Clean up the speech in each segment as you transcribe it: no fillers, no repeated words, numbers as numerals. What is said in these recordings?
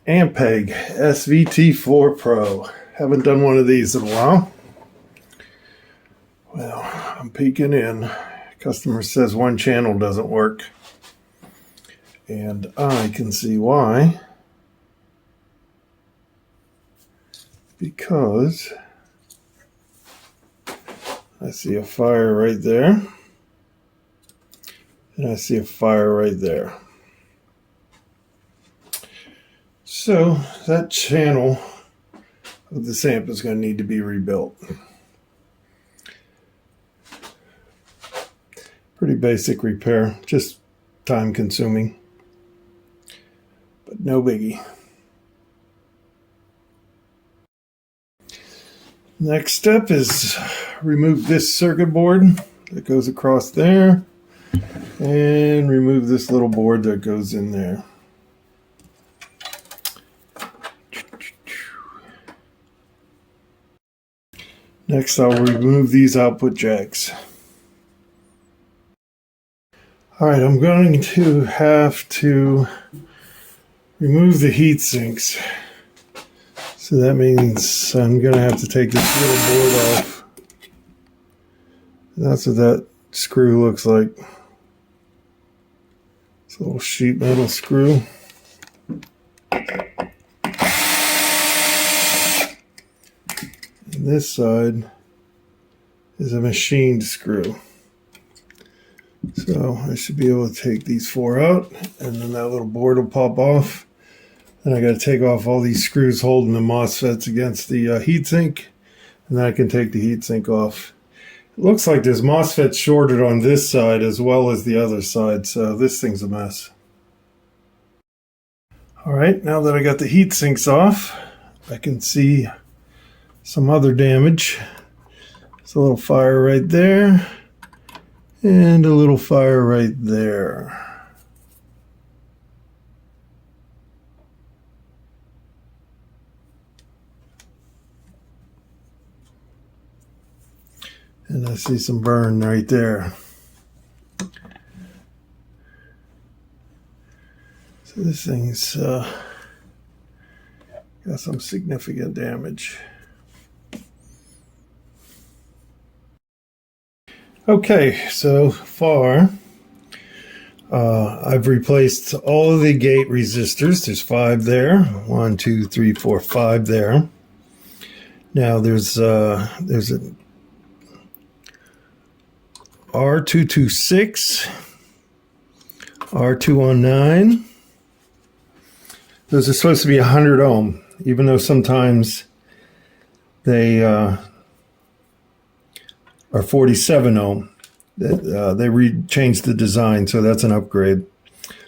Ampeg SVT4PRO. Haven't done one of these in a while. Well, I'm peeking in. Customer says one channel doesn't work. And I can see why. Because I see a fire right there. And I see a fire right there. So that channel of this amp is going to need to be rebuilt. Pretty basic repair, just time consuming, but no biggie. Next step is remove this circuit board that goes across there and remove this little board that goes in there. Next, I'll remove these output jacks. All right, I'm going to have to remove the heat sinks. So that means I'm going to have to take this little board off. That's what that screw looks like. It's a little sheet metal screw. And this side is a machined screw. So I should be able to take these four out, and then that little board will pop off. Then I got to take off all these screws holding the MOSFETs against the heatsink, and then I can take the heatsink off. It looks like there's MOSFETs shorted on this side as well as the other side, so this thing's a mess. All right, now that I got the heatsinks off, I can see some other damage. There's a little fire right there. And a little fire right there. And I see some burn right there. So this thing's got some significant damage. Okay, so far I've replaced all of the gate resistors. There's 5 there. 1, 2, 3, 4, 5 there. Now there's a R226, R219. Those are supposed to be 100 ohm, even though sometimes they are 47 ohm. They changed the design, so that's an upgrade.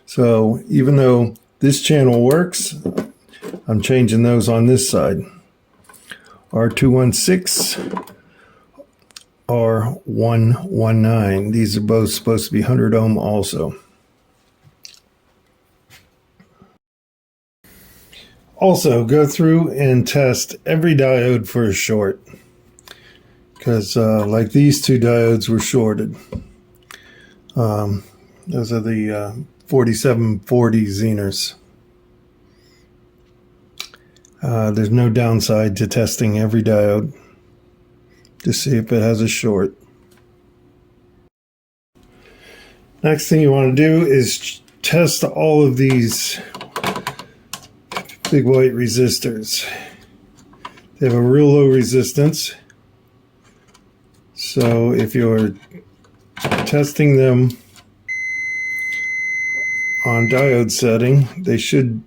So even though this channel works, I'm changing those on this side. R216, R119. These are both supposed to be 100 ohm also. Also, go through and test every diode for a short. Because like these two diodes were shorted. Those are the 4740 Zeners. There's no downside to testing every diode to see if it has a short. Next thing you want to do is test all of these big white resistors. They have a real low resistance. So if you're testing them on diode setting, they should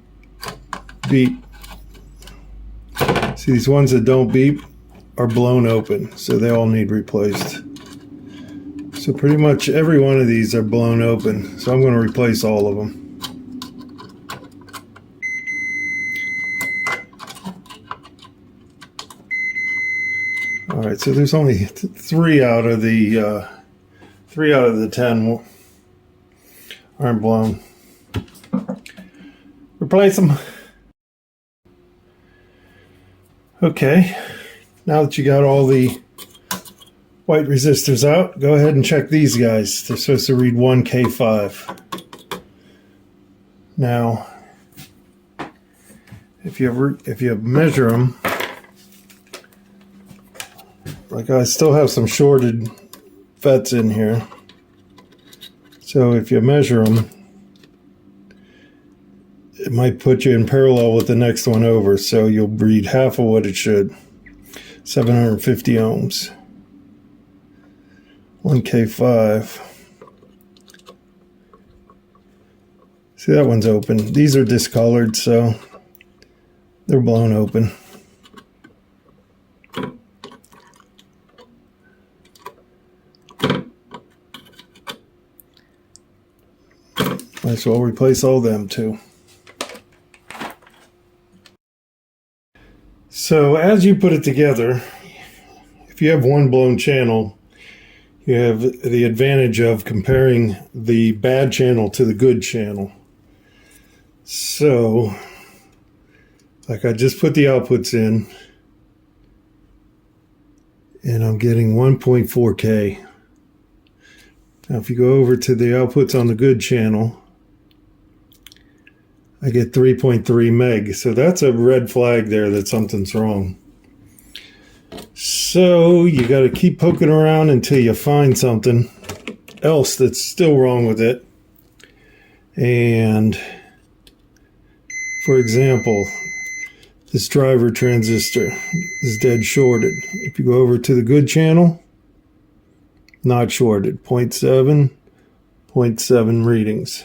beep. See, these ones that don't beep are blown open, so they all need replaced. So pretty much every one of these are blown open, so I'm going to replace all of them. All right, so there's only 3 out of the 10 aren't blown. Replace them. Okay, now that you got all the white resistors out, go ahead and check these guys. They're supposed to read 1K5. Now, if you measure them, like I still have some shorted FETs in here. So if you measure them, it might put you in parallel with the next one over, so you'll read half of what it should. 750 ohms. 1K5. See, that one's open. These are discolored, so they're blown open. Might as well replace all them too. So as you put it together, if you have one blown channel, you have the advantage of comparing the bad channel to the good channel. So, like I just put the outputs in, and I'm getting 1.4K. Now if you go over to the outputs on the good channel, I get 3.3 meg. So that's a red flag there that something's wrong. So you got to keep poking around until you find something else that's still wrong with it. And for example, this driver transistor is dead shorted. If you go over to the good channel, not shorted, 0.7, 0.7 readings.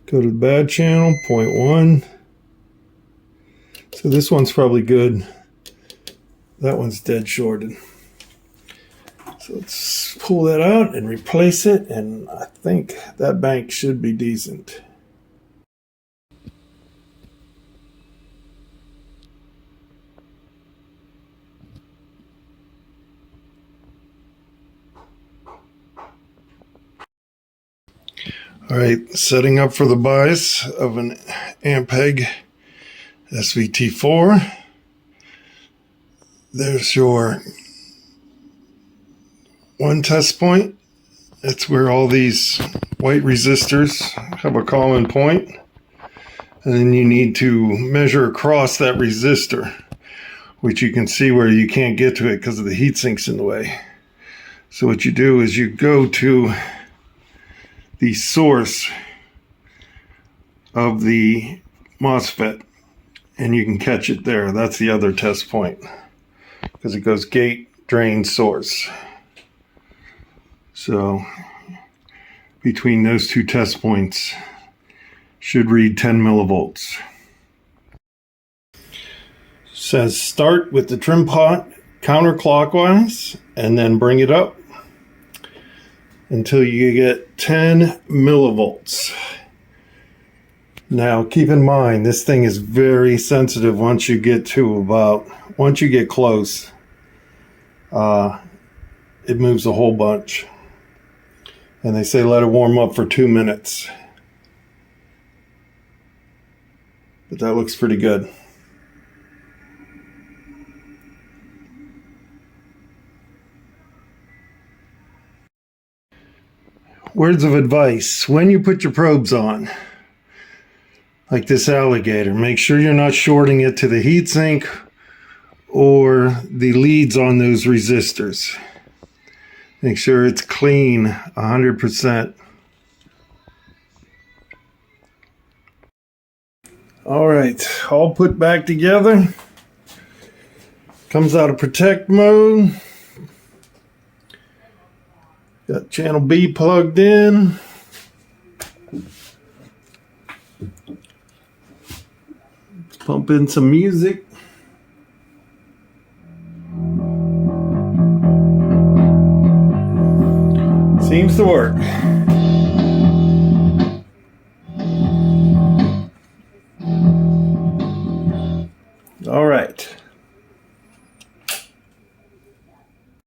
Go to the bad channel, 0.1. So this one's probably good. That one's dead shorted. So let's pull that out and replace it, and I think that bank should be decent. All right, setting up for the bias of an Ampeg SVT4. There's your one test point. That's where all these white resistors have a common point. And then you need to measure across that resistor, which you can see where you can't get to it because of the heat sinks in the way. So what you do is you go to the source of the MOSFET and you can catch it there. That's the other test point because it goes gate, drain, source. So between those two test points should read 10 millivolts. Says start with the trim pot counterclockwise and then bring it up until you get 10 millivolts. Now keep in mind, this thing is very sensitive once you get close. It moves a whole bunch. And they say let it warm up for 2 minutes. But that looks pretty good. Words of advice: when you put your probes on, like this alligator, make sure you're not shorting it to the heatsink or the leads on those resistors. Make sure it's clean 100%. All right, all put back together. Comes out of protect mode. Got channel B plugged in. Let's pump in some music. Seems to work.